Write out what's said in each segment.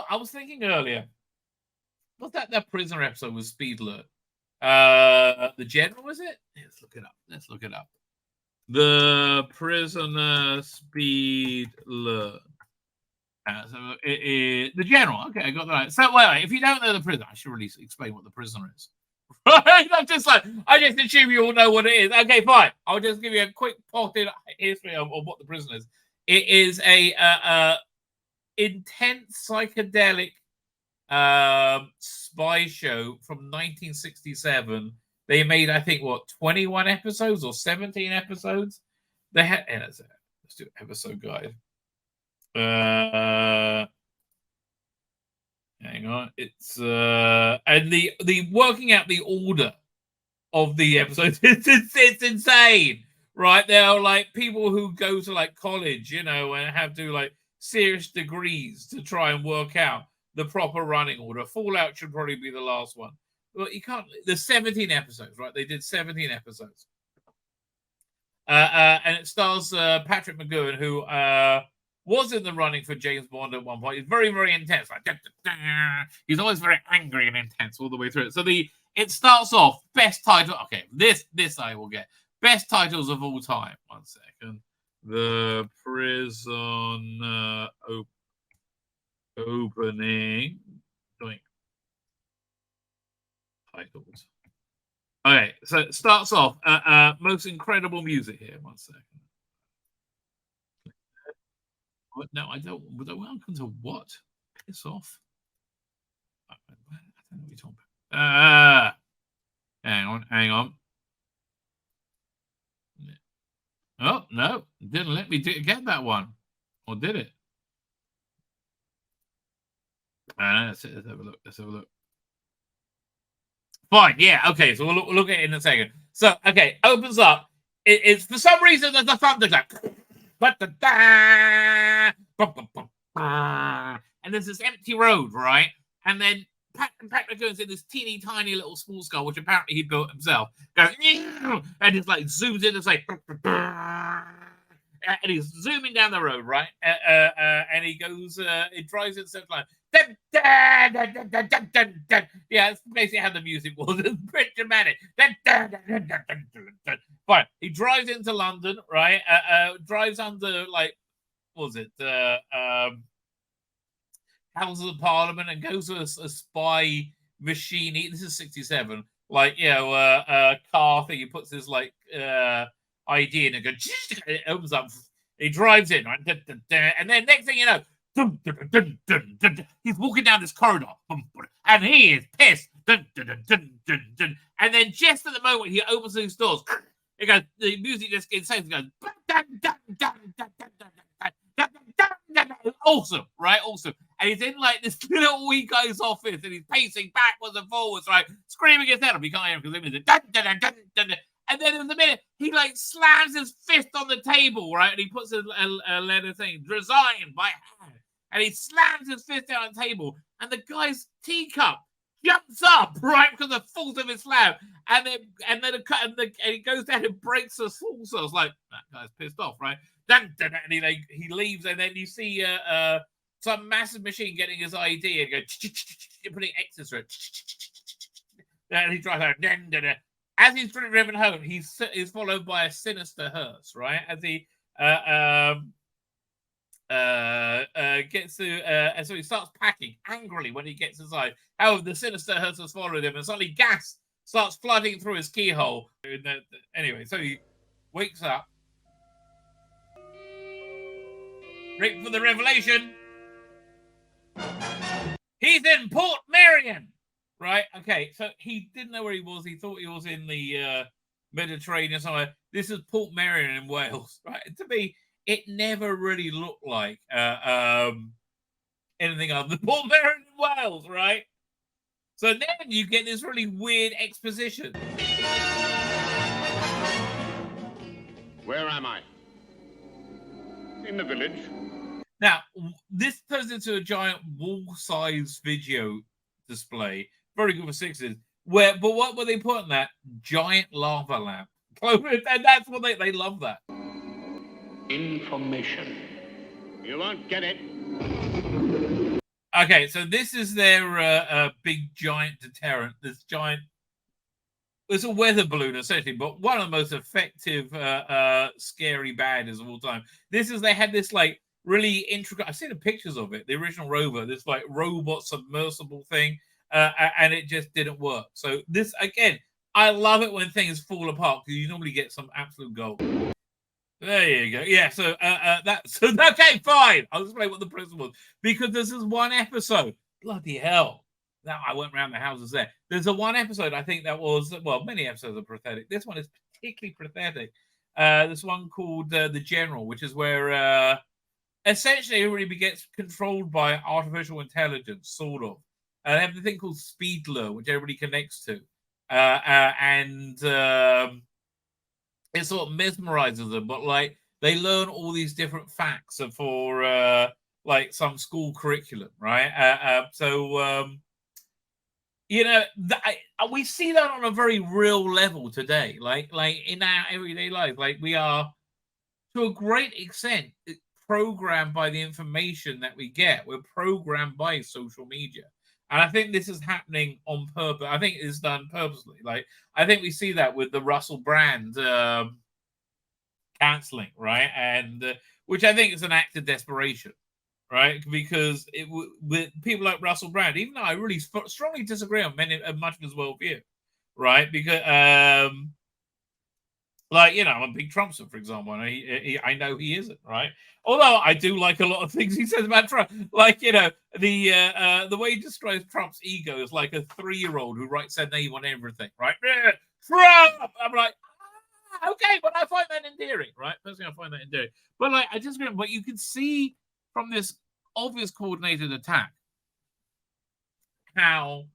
I was thinking earlier. What's that prisoner episode with Speed Alert? The General, was it? Let's look it up. The Prisoner Speed Alert. So it is the General. Okay, I got that right. So wait, if you don't know the prisoner, I should really explain what the prisoner is. Right? I just assume you all know what it is. Okay, fine. I'll just give you a quick potted history of what the prisoner is. It is a intense psychedelic spy show from 1967. They made, I think, 21 episodes or 17 episodes. They had. Let's do episode guide. Hang on. It's and the working out the order of the episodes. It's insane, right? There are like people who go to like college, and have to like serious degrees to try and work out the proper running order. Fallout should probably be the last one. But you can't. There's 17 episodes, right? They did 17 episodes. And it stars Patrick McGowan, who was in the running for James Bond at one point. He's very, very intense. Like, he's always very angry and intense all the way through it. So it starts off best title. Okay, this I will get. Best titles of all time. 1 second. The Prison opening. Titles. Okay, so it starts off. Most incredible music here. 1 second. No, I don't. Welcome to what? Piss off. I don't know what you're talking about. Hang on. Oh, no. It didn't let me get that one. Or did it? Let's have a look. Fine, yeah, okay. So we'll look at it in a second. So, okay, opens up. It's for some reason there's a thunderclap. And there's this empty road, right? And then Patrick goes in this teeny tiny little small skull, which apparently he built himself. Goes, and just like zooms in and say, and he's zooming down the road, right? And he goes, it drives itself like, yeah, that's basically how the music was. It's pretty dramatic. Fine. He drives into London, right? Drives under like, what was it? Houses of Parliament, and goes to a spy machine. This is 67. Like, car thing. He puts his like ID in and goes. It opens up. He drives in, right? And then next thing you know, he's walking down this corridor, and he is pissed. And then just at the moment he opens these doors, it goes. The music just insane. It goes. Awesome, right? Awesome. And he's in like this little wee guy's office, and he's pacing backwards and forwards, right? Screaming his head off. You can't hear him because it's and then in a minute, he like slams his fist on the table, right? And he puts a letter saying, "Resign by hand." And he slams his fist down on the table, and the guy's teacup jumps up, right, because of the force of his slam. And he goes down and breaks the saucer. It's like, that guy's pissed off, right? And he leaves, and then you see some massive machine getting his ID and putting X's through it. And he drives out. As he's driven home, he's followed by a sinister hearse, right? As he gets to, and so he starts packing angrily when he gets inside. However, the sinister hearse has followed him, and suddenly gas starts flooding through his keyhole. Anyway, so he wakes up. Break for the revelation. He's in Port Merion. Right? Okay, so he didn't know where he was. He thought he was in the Mediterranean somewhere. This is Port Merion in Wales, right? To me, it never really looked like anything other than Port Merion in Wales, right? So then you get this really weird exposition. Where am I? In the village. Now, this turns into a giant wall-sized video display. Very good for 60s. But what were they putting that? Giant lava lamp. And that's what they love that. Information. You won't get it. Okay, so this is their big giant deterrent. This giant, it's a weather balloon essentially, but one of the most effective scary baddies of all time. They had this like really intricate, I've seen the pictures of it, the original rover, this like robot submersible thing, and it just didn't work. So this again, I love it when things fall apart because you normally get some absolute gold. There you go. Yeah, so okay, fine. I'll explain what the principle was. Because this is one episode. Bloody hell. Now I went around the houses there. There's a one episode, I think that was, well, many episodes are pathetic. This one is particularly pathetic. This one called The General, which is where essentially everybody gets controlled by artificial intelligence, sort of. They have the thing called Speedler, which everybody connects to. And it sort of mesmerizes them, but like they learn all these different facts for like some school curriculum, right? You know, we see that on a very real level today, like in our everyday life. Like we are, to a great extent, programmed by the information that we get. We're programmed by social media. And I think this is happening on purpose. I think it's done purposely. Like, I think we see that with the Russell Brand canceling, right? And which I think is an act of desperation, right? Because with people like Russell Brand, even though I really strongly disagree on much of his worldview, right? Because like, you know, I'm a big Trumpster, for example, and I know he isn't, right? Although I do like a lot of things he says about Trump. Like, you know, the way he describes Trump's ego is like a 3-year-old who writes their name on everything, right? Trump! I'm like, okay, but I find that endearing, right? Personally, I find that endearing. But like, I disagree. But you can see from this obvious coordinated attack how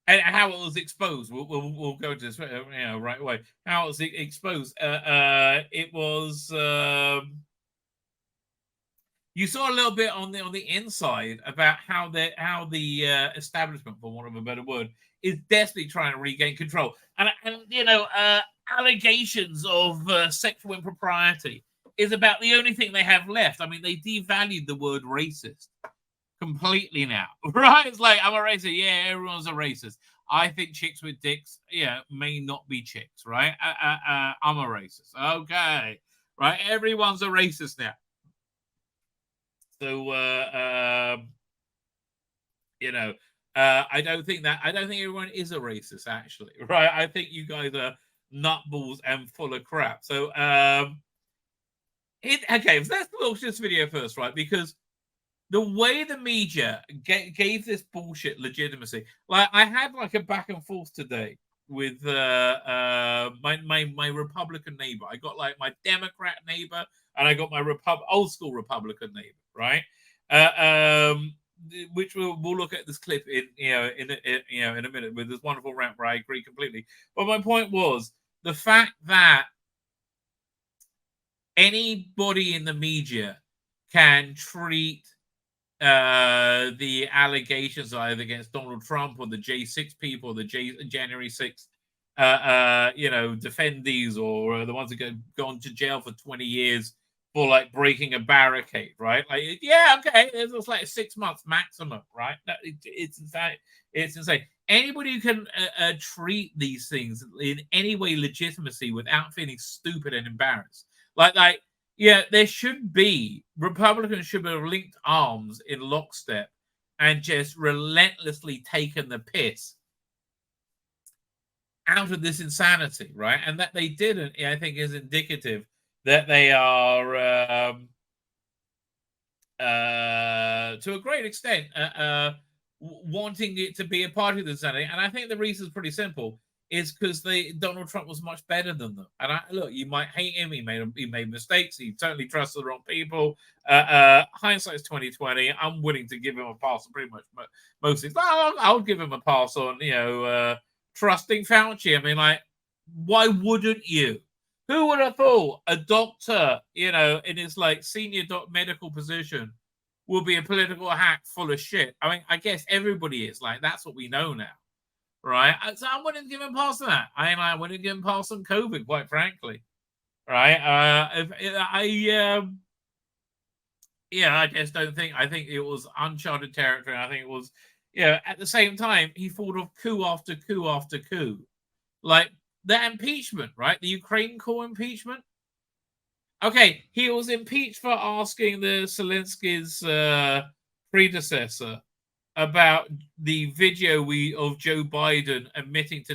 it was exposed. We'll go to this, you know, right away. How it was exposed. It was. You saw a little bit on the inside about how the establishment, for want of a better word, is desperately trying to regain control, and you know, allegations of sexual impropriety is about the only thing they have left. I mean, they devalued the word racist completely now, right? It's like, I'm a racist. Yeah, everyone's a racist. I think chicks with dicks, yeah, may not be chicks, right? I'm a racist. Okay, right? Everyone's a racist now. So, you know, I don't think everyone is a racist, actually, right? I think you guys are nutballs and full of crap. So, okay, so let's launch this video first, right? Because the way the media gave this bullshit legitimacy, like I had like a back and forth today with my Republican neighbor. I got like my Democrat neighbor, and I got my old school Republican neighbor, right? Which we'll look at this clip in a minute with this wonderful rant where I agree completely. But my point was the fact that anybody in the media can treat the allegations either against Donald Trump or the J6 people, the January 6th, you know, defendees, or the ones that gone to jail for 20 years for like breaking a barricade, right? Like, yeah, okay, it was like 6 months maximum, right? It's insane. It's insane. Anybody who can treat these things in any way legitimacy without feeling stupid and embarrassed, like. Yeah, there should be, Republicans should have linked arms in lockstep and just relentlessly taken the piss out of this insanity, right? And that they didn't, I think, is indicative that they are, to a great extent, wanting it to be a part of the insanity. And I think the reason is pretty simple. Is because Donald Trump was much better than them. And look, you might hate him. He made mistakes. He totally trusted the wrong people. Hindsight's 2020. I'm willing to give him a pass on pretty much most things. I'll give him a pass on, you know, trusting Fauci. I mean, like, why wouldn't you? Who would have thought a doctor, you know, in his like senior medical position will be a political hack full of shit? I mean, I guess everybody is. Like, that's what we know now. Right, so I wouldn't give him pass on that. I wouldn't give him pass on COVID, quite frankly. Right, I just don't think. I think it was uncharted territory. I think it was, at the same time, he fought off coup after coup after coup. Like the impeachment, right? The Ukraine core impeachment. Okay, he was impeached for asking the Zelensky's predecessor about the video of Joe Biden admitting to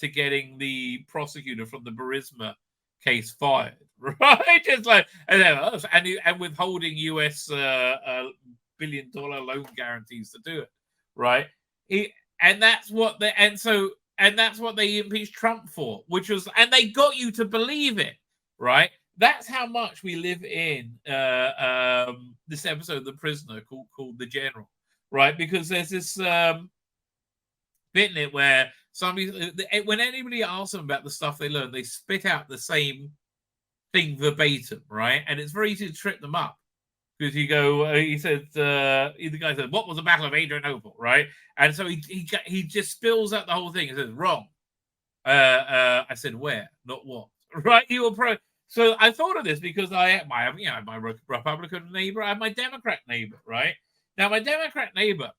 getting the prosecutor from the Burisma case fired, right? Just like and withholding US $1 billion loan guarantees to do it, right? And that's what they impeached Trump for, which was, and they got you to believe it, right? That's how much we live in this episode of The Prisoner called The General, right? Because there's this bit in it where when anybody asks them about the stuff they learn, they spit out the same thing verbatim, right? And it's very easy to trip them up. Because he said, the guy said, "What was the Battle of Adrianople?" Right, and so he just spills out the whole thing and says, "Wrong." I said, "Where? Not what." Right? You were pro. So I thought of this because I have my Republican neighbor, I have my Democrat neighbor. Right now, my Democrat neighbor,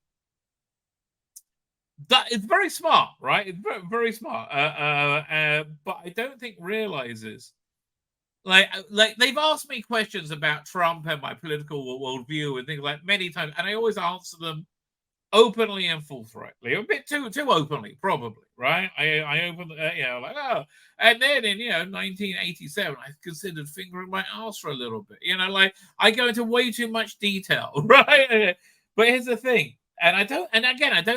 that it's very smart, right? It's very, very smart. But I don't think realizes. Like they've asked me questions about Trump and my political worldview and things like many times, and I always answer them openly and forthrightly, a bit too openly, probably, right? I open, and then in 1987, I considered fingering my ass for a little bit, like I go into way too much detail, right? But here's the thing, and I don't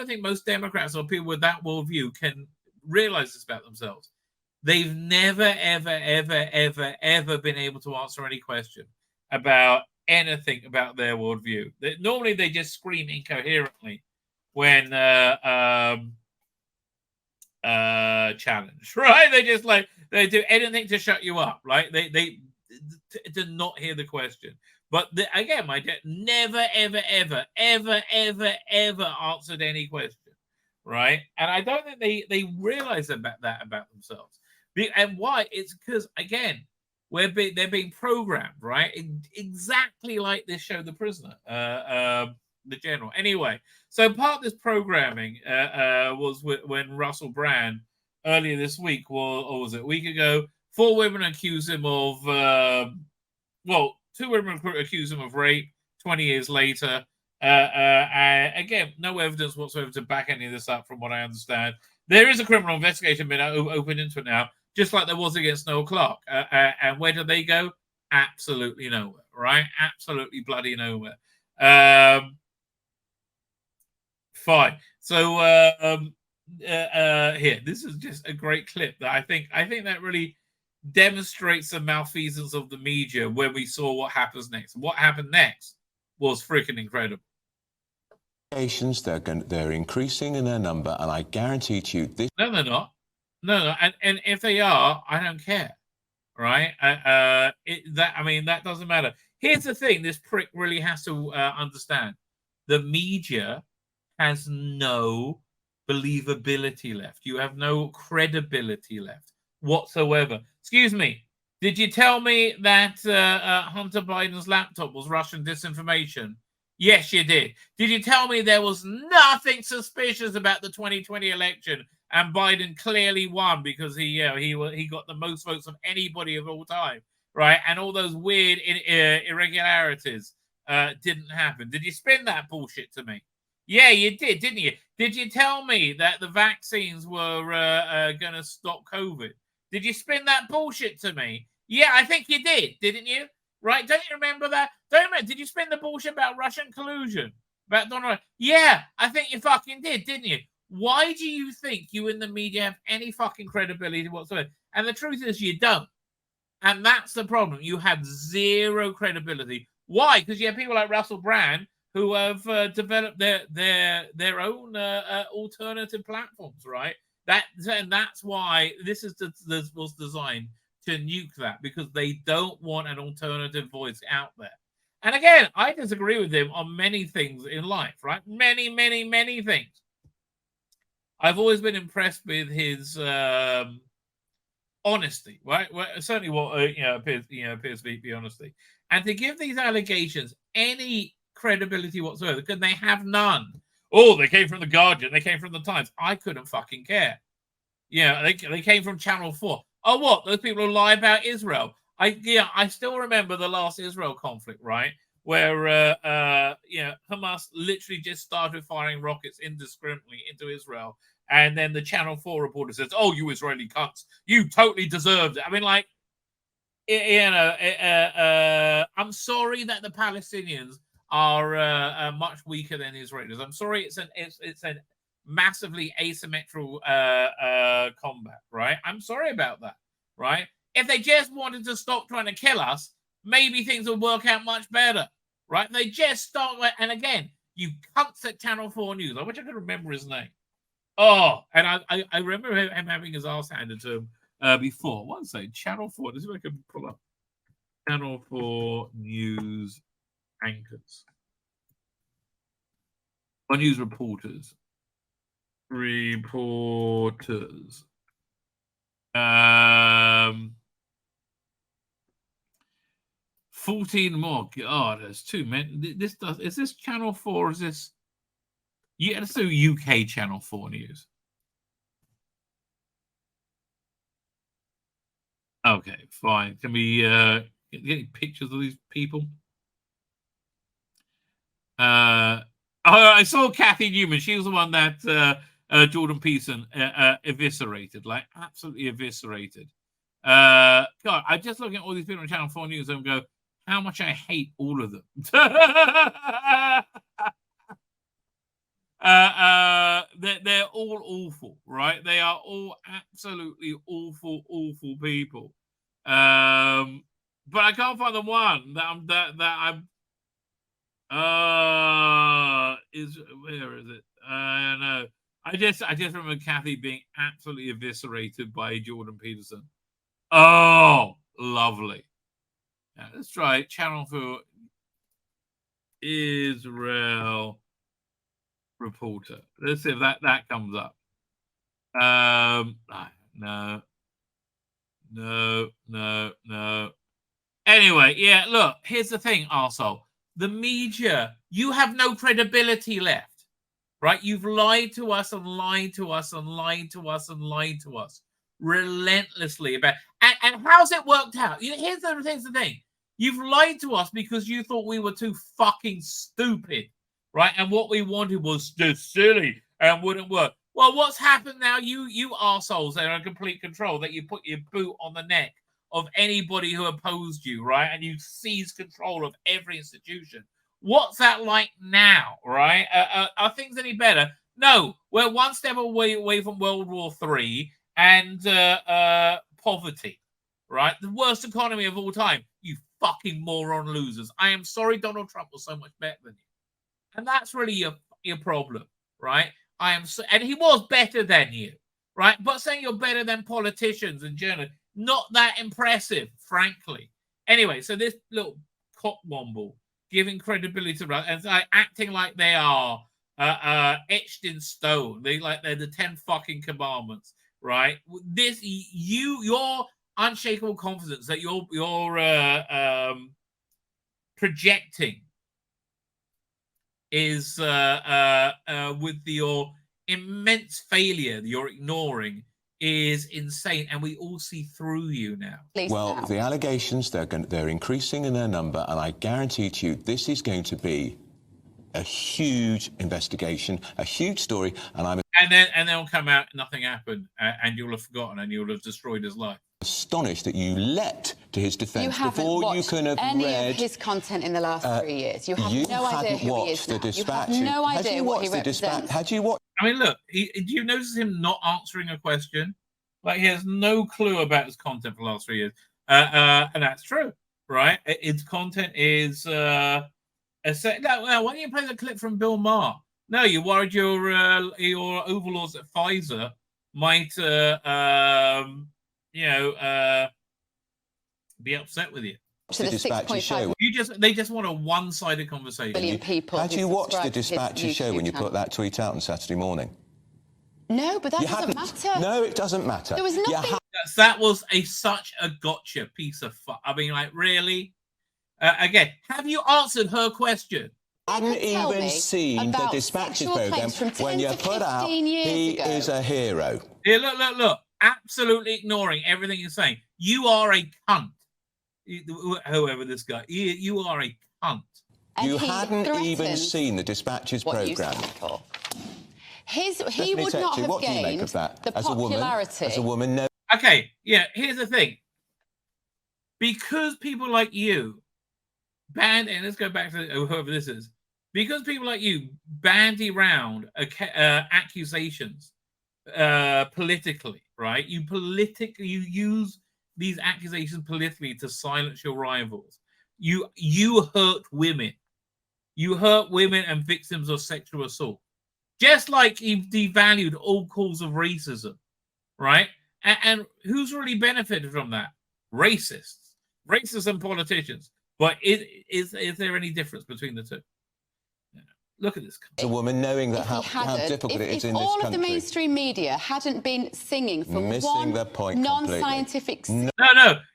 think most Democrats or people with that worldview can realize this about themselves. They've never, ever, ever, ever, ever been able to answer any question about anything about their worldview. Normally, they just scream incoherently when challenged, right? They do anything to shut you up, right? They to not hear the question. But again, my dad never, ever, ever, ever, ever, ever answered any question, right? And I don't think they realize about themselves. And why? It's because, again, they're being programmed, right? Exactly like this show, The Prisoner, The General. Anyway, so part of this programming was when Russell Brand, earlier this week, or was it a week ago, 4 women accused him of, 2 women accused him of rape 20 years later. Again, no evidence whatsoever to back any of this up, from what I understand. There is a criminal investigation been opened into it now, just like there was against Noel Clark. And where do they go? Absolutely nowhere, right? Absolutely bloody nowhere. Fine. So here, this is just a great clip that I think that really demonstrates the malfeasance of the media when we saw what happens next. What happened next was freaking incredible. They're increasing in their number, and I guarantee to you this. No, they're not. No, and if they are, I don't care, right? That doesn't matter. Here's the thing: this prick really has to understand: the media has no believability left. You have no credibility left whatsoever. Excuse me. Did you tell me that Hunter Biden's laptop was Russian disinformation? Yes, you did. Did you tell me there was nothing suspicious about the 2020 election and Biden clearly won because he got the most votes of anybody of all time, right? And all those weird irregularities didn't happen. Did you spin that bullshit to me? Yeah, you did, didn't you? Did you tell me that the vaccines were going to stop COVID? Did you spin that bullshit to me? Yeah, I think you did, didn't you? Right? Don't you remember that? Did you spin the bullshit about Russian collusion? About Donald? Yeah, I think you fucking did, didn't you? Why do you think you in the media have any fucking credibility whatsoever? And the truth is you don't. And that's the problem. You have zero credibility. Why? Because you have people like Russell Brand who have developed their own alternative platforms, right? That's why this was designed to nuke that, because they don't want an alternative voice out there. And again, I disagree with him on many things in life, right? Many, many, many things. I've always been impressed with his honesty, right? Well, certainly what appears to be honesty, and to give these allegations any credibility whatsoever, because they have none. Oh, they came from the Guardian, they came from the Times. I couldn't fucking care. They came from Channel 4. Oh, what? Those people who lie about Israel. I still remember the last Israel conflict, right? Where Hamas literally just started firing rockets indiscriminately into Israel. And then the Channel 4 reporter says, "Oh, you Israeli cunts, you totally deserved it." I mean, like, I'm sorry that the Palestinians are much weaker than the Israelis. I'm sorry it's a massively asymmetrical combat, right? I'm sorry about that, right? If they just wanted to stop trying to kill us, maybe things would work out much better, right? They just start, and again, you cunts at Channel 4 News. I wish I could remember his name. Oh, and I remember him having his ass handed to him before. What was it? Channel 4. This is what I can pull up. Channel 4 News anchors. Or news reporters. 14 more. God, there's too many. Is this Channel 4 or is this? Yeah, let's do UK Channel 4 News. Okay, fine. Can we get pictures of these people? I saw Kathy Newman. She was the one that Jordan Peterson eviscerated, like absolutely eviscerated. God, I just look at all these people on Channel 4 News and go, how much I hate all of them. They're all awful, right? They are all absolutely awful people. But I can't find the one that I'm where is it? I don't know. I just remember Kathy being absolutely eviscerated by Jordan Peterson. Oh, lovely. Yeah, let's try it. Channel 4 Israel reporter. Let's see if that comes up. No. Anyway, yeah, look, here's the thing, arsehole. The media, you have no credibility left, right? You've lied to us and lied to us and lied to us and lied to us relentlessly about. And how's it worked out? Here's the thing. You've lied to us because you thought we were too fucking stupid, right? And what we wanted was just silly and wouldn't work. Well, what's happened now? You arseholes that are in complete control, that you put your boot on the neck of anybody who opposed you, right? And you seize control of every institution. What's that like now, right? Are things any better? No, we're one step away from World War III and poverty, right? The worst economy of all time. You fucking moron losers. I am sorry Donald Trump was so much better than you. And that's really your problem, right? And he was better than you, right? But saying you're better than politicians and journalists, not that impressive, frankly. Anyway, so this little cockwomble giving credibility to and acting like they are etched in stone. They're the 10 fucking commandments, right? This your unshakable confidence that you're projecting is with your immense failure that you're ignoring is insane, and we all see through you now. Well, the allegations, they're increasing in their number, and I guarantee to you this is going to be a huge investigation, a huge story, and then it'll come out, nothing happened, and you'll have forgotten, and you'll have destroyed his life. Astonished that you leapt to his defence before you can have any read of his content in the last 3 years. You have no idea who he is now. You have no idea what he represents. Had you watched? I mean, look, do you notice him not answering a question? Like, he has no clue about his content for the last 3 years. And that's true, right? Its content is why don't you play the clip from Bill Maher? No, you're worried your overlords at Pfizer might be upset with you. The Dispatches show. They just want a one-sided conversation. Billion people. Had you watched the Dispatches show when you put that tweet out on Saturday morning? No, but that doesn't matter. No, it doesn't matter. There was nothing. That was such a gotcha piece of fuck. I mean, like, really? Again, have you answered her question? I hadn't even seen the dispatches program when you put out he is a hero. Yeah, look. Absolutely ignoring everything you're saying. You are a cunt. Whoever this guy, you are a cunt. You hadn't even seen the dispatches program. He would not have gained the popularity. As a woman, no. Okay, yeah, here's the thing. Because people like you and let's go back to whoever this is. Because people like you bandy around accusations politically, right? You use these accusations politically to silence your rivals. You hurt women. You hurt women and victims of sexual assault. Just like you've devalued all calls of racism, right? And who's really benefited from that? Racists and politicians. But is there any difference between the two? Look at this. As a woman, knowing that how difficult it is in this country. If all of the mainstream media hadn't been singing for one non-scientific... No,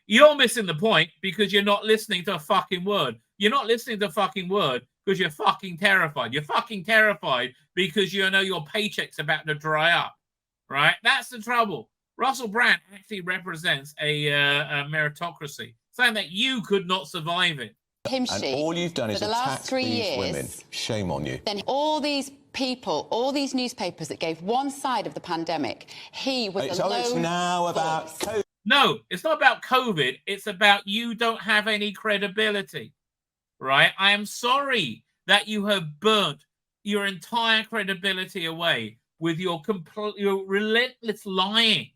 you're missing the point because you're not listening to a fucking word. You're not listening to a fucking word because you're fucking terrified. You're fucking terrified because you know your paycheck's about to dry up, right? That's the trouble. Russell Brand actually represents a meritocracy, saying that you could not survive it. And all you've done is attack these women. Shame on you. Then all these people, all these newspapers that gave one side of the pandemic, he was alone. So it's now about COVID. No, it's not about COVID. It's about you don't have any credibility, right? I am sorry that you have burnt your entire credibility away with your relentless lying.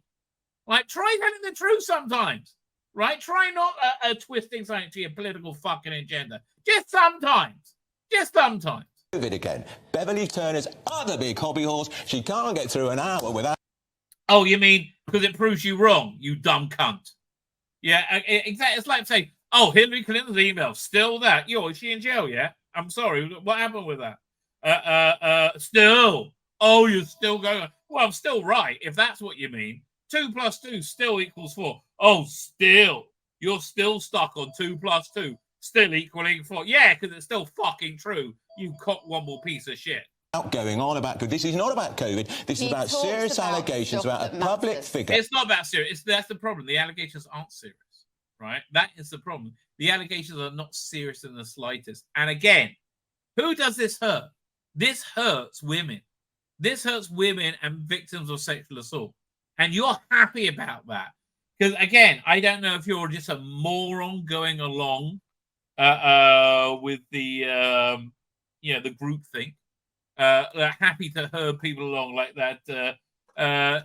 Like, try telling the truth sometimes. Right? Try not twisting something to your political fucking agenda. Just sometimes. COVID again. Beverly Turner's other big hobby horse. She can't get through an hour without... Oh, you mean because it proves you wrong, you dumb cunt. Yeah, exactly. It's like saying, oh, Hillary Clinton's email, still that. Yo, is she in jail, yeah? I'm sorry. What happened with that? Still. Oh, you're still going... Well, I'm still right, if that's what you mean. 2 + 2 still equals 4. Oh, still. You're still stuck on 2 + 2 still equaling 4. Yeah, because it's still fucking true. You cockwomble piece of shit. Going on about COVID. This is not about COVID. This is about serious allegations about a public figure. It's not about serious. That's the problem. The allegations aren't serious, right? That is the problem. The allegations are not serious in the slightest. And again, who does this hurt? This hurts women. This hurts women and victims of sexual assault. And you're happy about that. Because, again, I don't know if you're just a moron going along with the, the group thing. Happy to herd people along like that.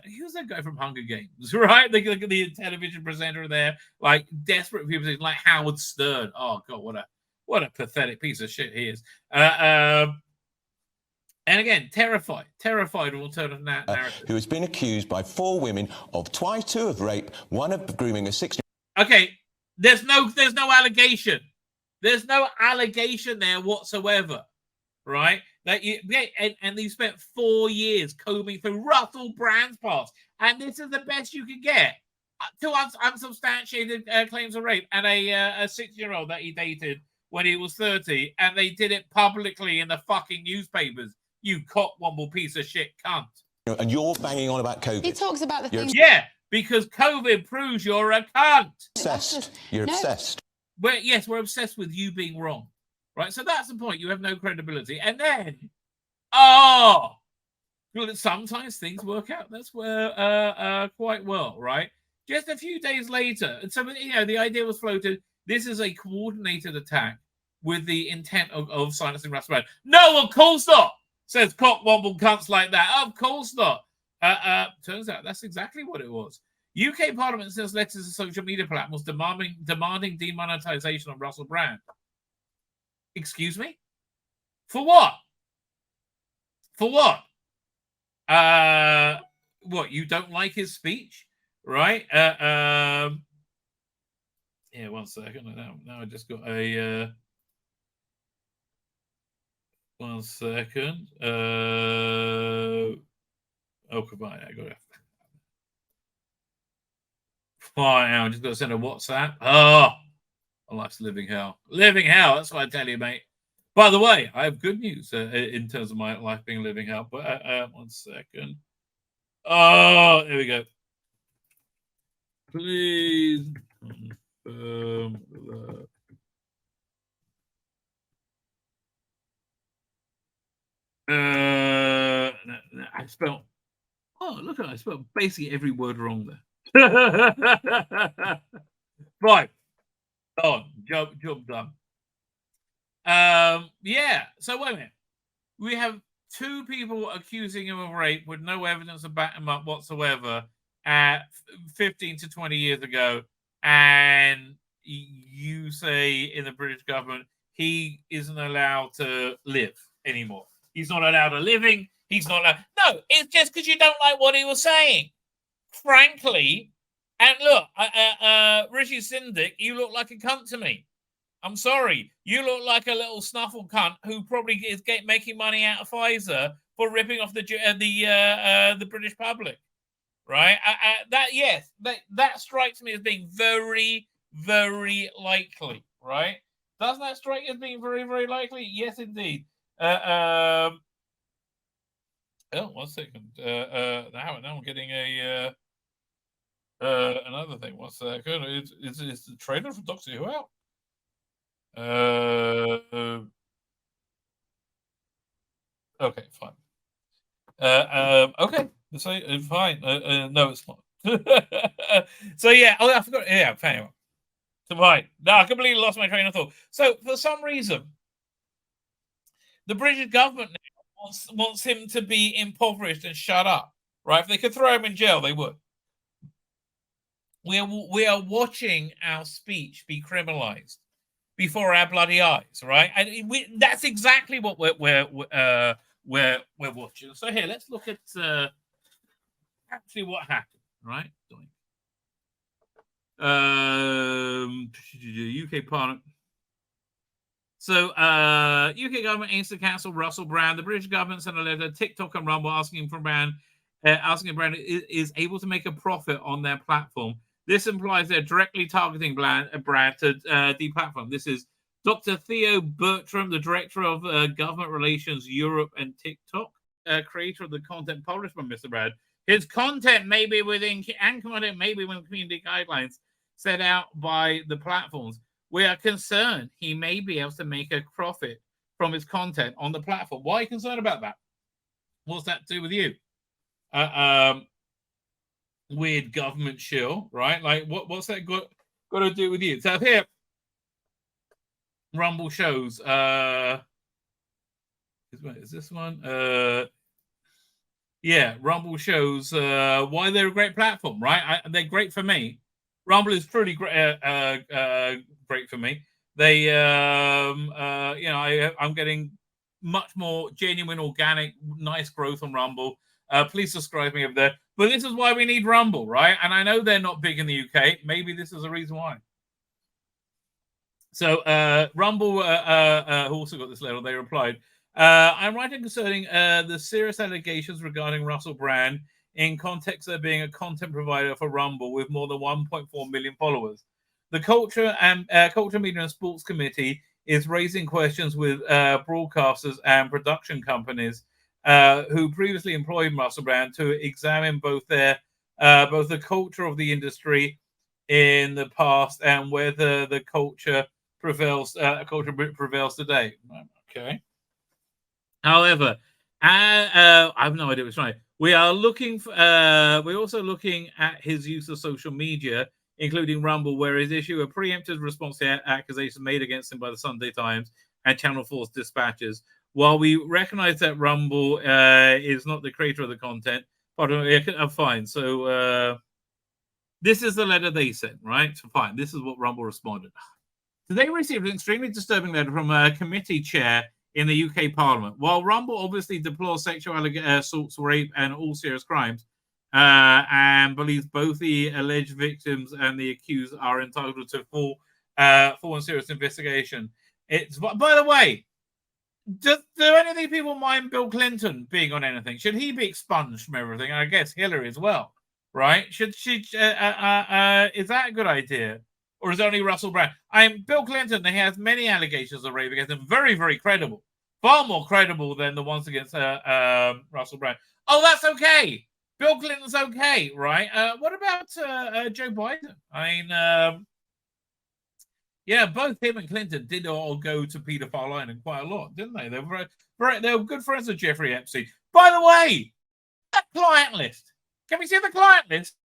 Who's that guy from Hunger Games, right? The television presenter there, like, desperate people, like Howard Stern. Oh, God, what a pathetic piece of shit he is. And again, terrified of alternative narrative. Who has been accused by 4 women of 2 of rape, 1 of grooming a 16. Okay, there's no allegation. There's no allegation there whatsoever, right? That and you spent 4 years combing through Russell Brand's past, and this is the best you could get. 2 unsubstantiated claims of rape and a 6-year-old that he dated when he was 30, and they did it publicly in the fucking newspapers. You cockwomble piece of shit cunt. And you're banging on about COVID. He talks about the things... Yeah, because COVID proves you're a cunt. Obsessed. You're obsessed. We're obsessed with you being wrong. Right? So that's the point. You have no credibility. And then, well, sometimes things work out. That's where quite well, right? Just a few days later, and so, the idea was floated. This is a coordinated attack with the intent of silencing Russell Brand. No, of course not. Says cockwomble cunts like that. Of course not. Turns out that's exactly what it was. UK Parliament sends letters to social media platforms demanding demonetization of Russell Brand. Excuse me? For what? For what? What, you don't like his speech? Right? Yeah, 1 second. Now I just got a... 1 second. Oh, goodbye. I got it. Fine, I'm just going to send a WhatsApp. Oh, life's living hell. Living hell, that's what I tell you, mate. By the way, I have good news in terms of my life being living hell. But 1 second. Oh, there we go. Please confirm that. I spelled. Oh, look at it. I spelled basically every word wrong there. Right. On. Job done. Yeah. So wait a minute. We have 2 people accusing him of rape with no evidence to back him up whatsoever at 15 to 20 years ago, and you say in the British government he isn't allowed to live anymore. He's not allowed a living. He's not allowed. No, it's just because you don't like what he was saying. Frankly, and look, Rishi Sindik, you look like a cunt to me. I'm sorry. You look like a little snuffle cunt who probably is making money out of Pfizer for ripping off the British public, right? That strikes me as being very, very likely, right? Doesn't that strike you as being very, very likely? Yes, indeed. Oh, 1 second. Now I'm getting another thing. 1 second. It's the trailer for Doctor Who out? Okay, fine. Okay, so fine. No, it's not. So yeah, I forgot. Yeah, anyway. So fine. No, I completely lost my train of thought. So for some reason, the British government now wants him to be impoverished and shut up. Right? If they could throw him in jail, they would. We are watching our speech be criminalized before our bloody eyes, right? And that's exactly what we're watching. So here, let's look at actually what happened, right? UK Parliament. So UK government aims to cancel Russell Brand. The British government sent a letter to TikTok and Rumble asking if Brand is able to make a profit on their platform. This implies they're directly targeting Brand to deplatform. This is Dr. Theo Bertram, the Director of Government Relations Europe and TikTok, creator of the content published by Mr. Brand. His content may be within community guidelines set out by the platforms. We are concerned he may be able to make a profit from his content on the platform. Why are you concerned about that? What's that to do with you? Weird government shill, right? Like, what's that got to do with you? So here, Rumble shows. Is this one? Yeah, Rumble shows why they're a great platform, right? They're great for me. Rumble is truly great for me. They, I'm getting much more genuine, organic, nice growth on Rumble. Please subscribe me over there. But this is why we need Rumble, right? And I know they're not big in the UK. Maybe this is the reason why. So Rumble who also got this letter, they replied, I'm writing concerning the serious allegations regarding Russell Brand in context of being a content provider for Rumble with more than 1.4 million followers. The Culture, Media and Sports Committee is raising questions with broadcasters and production companies who previously employed Russell Brand to examine both the culture of the industry in the past and whether the culture prevails today. Okay. However, I have no idea what's right. We're also looking at his use of social media, including Rumble, where his issue a preemptive response to accusations made against him by the Sunday Times and Channel 4's dispatches. While we recognize that Rumble is not the creator of the content, fine. So this is the letter they sent, right? So fine. This is what Rumble responded. So they received an extremely disturbing letter from a committee chair in the UK Parliament. While Rumble obviously deplores sexual assaults, rape, and all serious crimes, and believes both the alleged victims and the accused are entitled to full and serious investigation. By the way, do any of these people mind Bill Clinton being on anything? Should he be expunged from everything? And I guess Hillary as well. right? Should she? Is that a good idea, or is it only Russell Brand? Bill Clinton. He has many allegations of rape against him, very, very credible, far more credible than the ones against Russell Brand. Oh, that's okay. Bill Clinton's okay, right? What about Joe Biden? Yeah, both him and Clinton did all go to Pedophile Island quite a lot, didn't they? They were good friends with Jeffrey Epstein. By the way, that client list. Can we see the client list?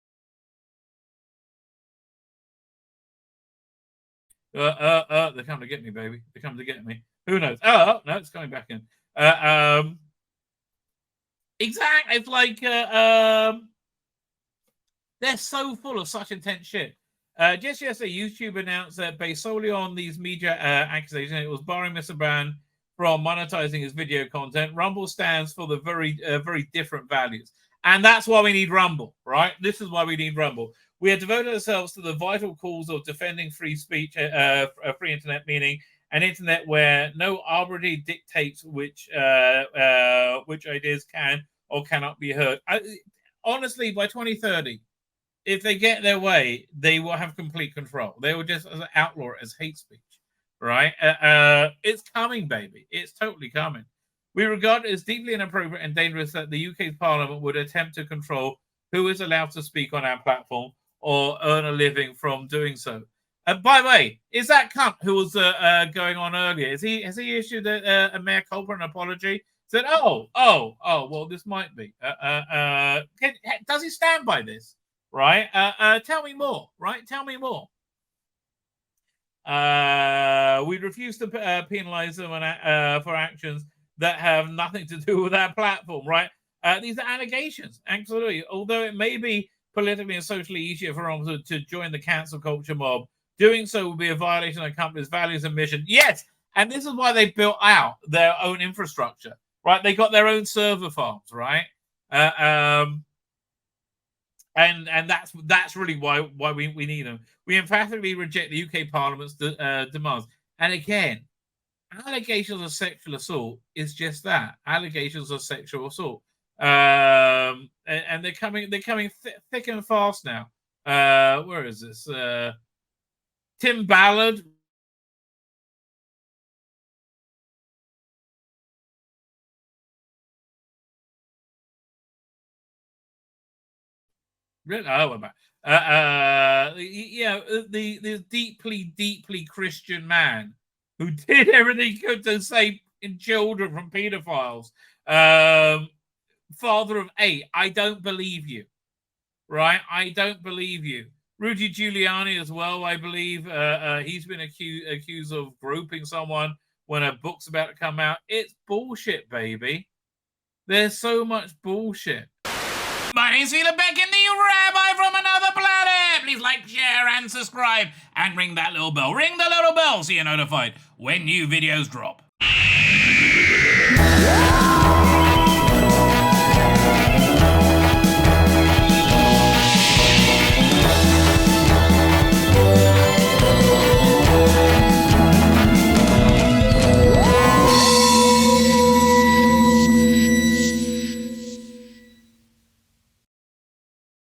They're coming to get me, baby. They're coming to get me. Who knows? Oh, no, it's coming back in. Exactly. It's like they're so full of such intense shit. Just yesterday, YouTube announced that based solely on these media accusations, it was barring Mr. Brand from monetizing his video content. Rumble stands for the very different values. And that's why we need Rumble, right? This is why we need Rumble. We have devoted ourselves to the vital cause of defending free speech, free internet, meaning an internet where no arbitrary dictates which ideas can or cannot be heard. Honestly, by 2030, if they get their way, they will have complete control. They will just outlaw it as hate speech, right? It's coming, baby. It's totally coming. We regard it as deeply inappropriate and dangerous that the UK's Parliament would attempt to control who is allowed to speak on our platform or earn a living from doing so. By the way, is that cunt who was going on earlier? Has he issued a mea culpa, an apology? Said, well, this might be. Does he stand by this? Right? Tell me more. Right? Tell me more. We refuse to penalize them for actions that have nothing to do with our platform. Right? These are allegations. Absolutely. Although it may be politically and socially easier for them to join the cancel culture mob, doing so will be a violation of the company's values and mission. Yes, and this is why they built out their own infrastructure. Right? They got their own server farms. Right? And that's really why we need them. We emphatically reject the UK Parliament's demands. And again, allegations of sexual assault is just that, allegations of sexual assault. And they're coming thick and fast now. Where is this? Tim Ballard. Really? Oh, the deeply Christian man who did everything he could to save children from pedophiles. Father of 8. I don't believe you. Right? I don't believe you. Rudy Giuliani as well, I believe. He's been accused of groping someone when a book's about to come out. It's bullshit, baby. There's so much bullshit. My name's Tzvi Lebetkin, the Rabbi from another planet. Please like, share, and subscribe, and ring that little bell. Ring the little bell so you're notified when new videos drop.